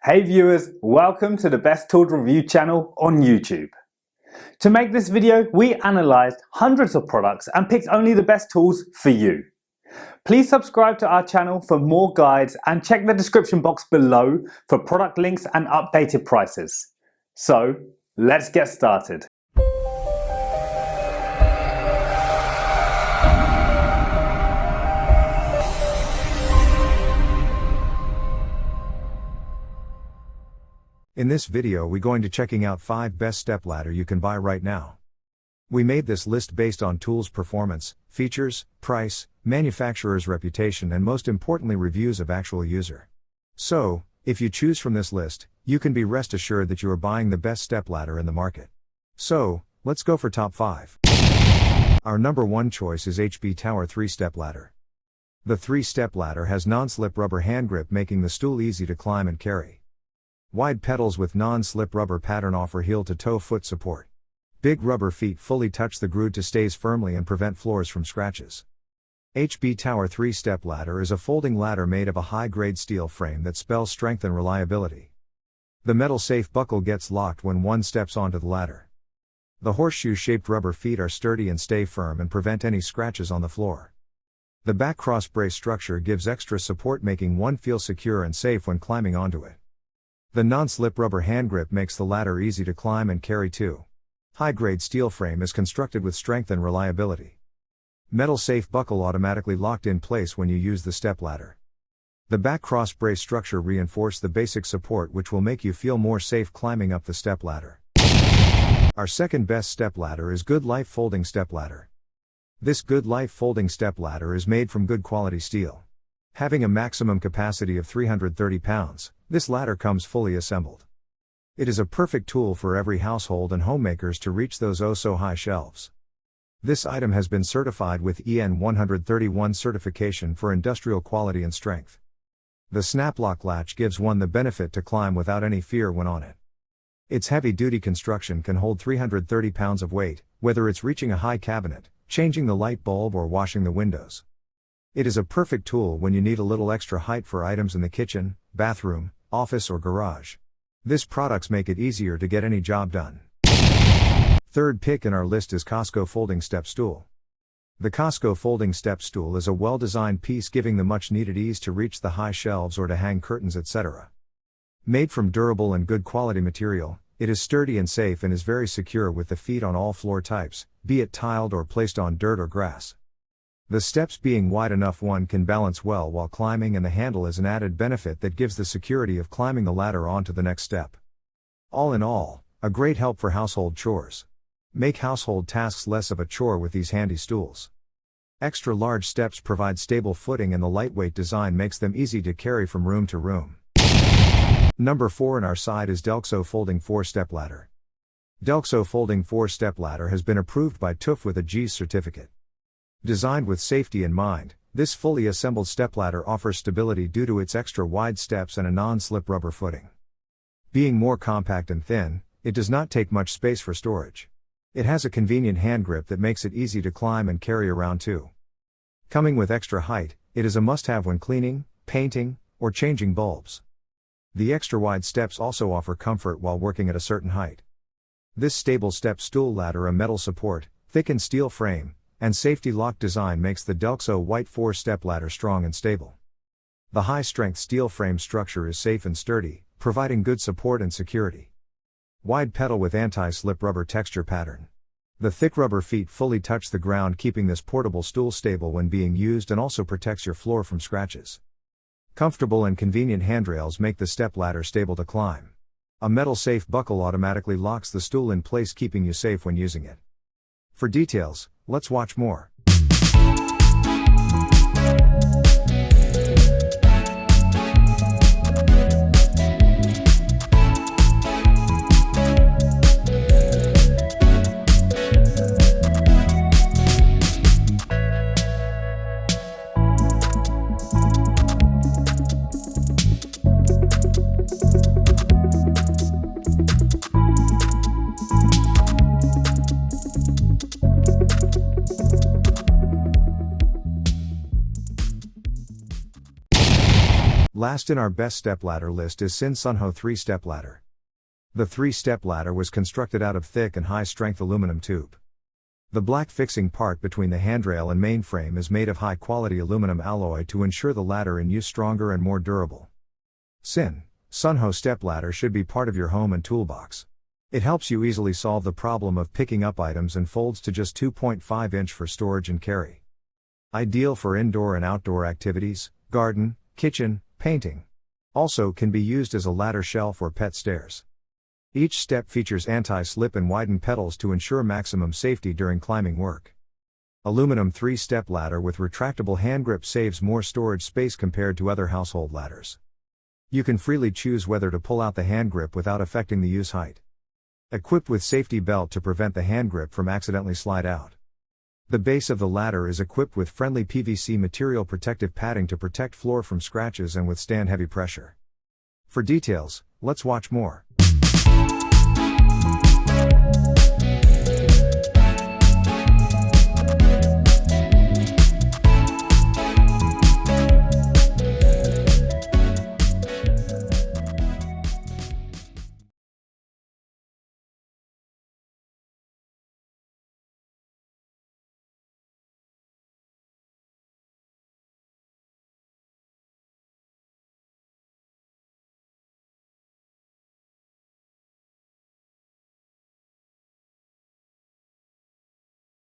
Hey viewers, welcome to the Best Tools Review channel on YouTube. To make this video, we analysed hundreds of products and picked only the best tools for you. Please subscribe to our channel for more guides and check the description box below for product links and updated prices. So, let's get started. In this video we're going to checking out 5 best stepladder you can buy right now. We made this list based on tools performance, features, price, manufacturer's reputation and most importantly reviews of actual user. So, if you choose from this list, you can be rest assured that you are buying the best stepladder in the market. So, let's go for top 5. Our number 1 choice is HP Tower 3 stepladder. The 3-step ladder has non-slip rubber hand grip making the stool easy to climb and carry. Wide pedals with non-slip rubber pattern offer heel-to-toe foot support. Big rubber feet fully touch the groove to stays firmly and prevent floors from scratches. HP Tower 3-step ladder is a folding ladder made of a high-grade steel frame that spells strength and reliability. The metal-safe buckle gets locked when one steps onto the ladder. The horseshoe-shaped rubber feet are sturdy and stay firm and prevent any scratches on the floor. The back cross brace structure gives extra support making one feel secure and safe when climbing onto it. The non-slip rubber hand grip makes the ladder easy to climb and carry too. High-grade steel frame is constructed with strength and reliability. Metal safe buckle automatically locked in place when you use the step ladder. The back cross brace structure reinforce the basic support which will make you feel more safe climbing up the step ladder. Our second best step ladder is Good Life Folding Step Ladder. This Good Life Folding Step Ladder is made from good quality steel. Having a maximum capacity of 330 pounds, this ladder comes fully assembled. It is a perfect tool for every household and homemakers to reach those oh-so-high shelves. This item has been certified with EN 131 certification for industrial quality and strength. The snap lock latch gives one the benefit to climb without any fear when on it. Its heavy-duty construction can hold 330 pounds of weight, whether it's reaching a high cabinet, changing the light bulb or washing the windows. It is a perfect tool when you need a little extra height for items in the kitchen, bathroom, office or garage. This products make it easier to get any job done. Third pick in our list is Cosco Folding Step Stool. The Cosco Folding Step Stool is a well-designed piece giving the much-needed ease to reach the high shelves or to hang curtains etc. Made from durable and good quality material, it is sturdy and safe and is very secure with the feet on all floor types, be it tiled or placed on dirt or grass. The steps being wide enough one can balance well while climbing and the handle is an added benefit that gives the security of climbing the ladder on to the next step. All in all, a great help for household chores. Make household tasks less of a chore with these handy stools. Extra large steps provide stable footing and the lightweight design makes them easy to carry from room to room. Number 4 in our side is Delso Folding 4-Step Ladder. Delso Folding 4-Step Ladder has been approved by TÜV with a G's certificate. Designed with safety in mind, this fully assembled stepladder offers stability due to its extra wide steps and a non-slip rubber footing. Being more compact and thin, it does not take much space for storage. It has a convenient hand grip that makes it easy to climb and carry around too. Coming with extra height, it is a must-have when cleaning, painting, or changing bulbs. The extra wide steps also offer comfort while working at a certain height. This stable step stool ladder, a metal support, thickened steel frame, and safety lock design makes the Delso White 4-step ladder strong and stable. The high-strength steel frame structure is safe and sturdy, providing good support and security. Wide pedal with anti-slip rubber texture pattern. The thick rubber feet fully touch the ground keeping this portable stool stable when being used and also protects your floor from scratches. Comfortable and convenient handrails make the step ladder stable to climb. A metal safe buckle automatically locks the stool in place keeping you safe when using it. For details, let's watch more. Last in our best stepladder list is Sunho 3-step ladder. The 3-step ladder was constructed out of thick and high-strength aluminum tube. The black fixing part between the handrail and mainframe is made of high-quality aluminum alloy to ensure the ladder in use stronger and more durable. Sunho step ladder should be part of your home and toolbox. It helps you easily solve the problem of picking up items and folds to just 2.5 inch for storage and carry. Ideal for indoor and outdoor activities, garden, kitchen, painting. Also can be used as a ladder shelf or pet stairs. Each step features anti-slip and widened pedals to ensure maximum safety during climbing work. Aluminum 3-step ladder with retractable hand grip saves more storage space compared to other household ladders. You can freely choose whether to pull out the hand grip without affecting the use height. Equipped with safety belt to prevent the hand grip from accidentally slide out. The base of the ladder is equipped with friendly PVC material protective padding to protect floor from scratches and withstand heavy pressure. For details, let's watch more.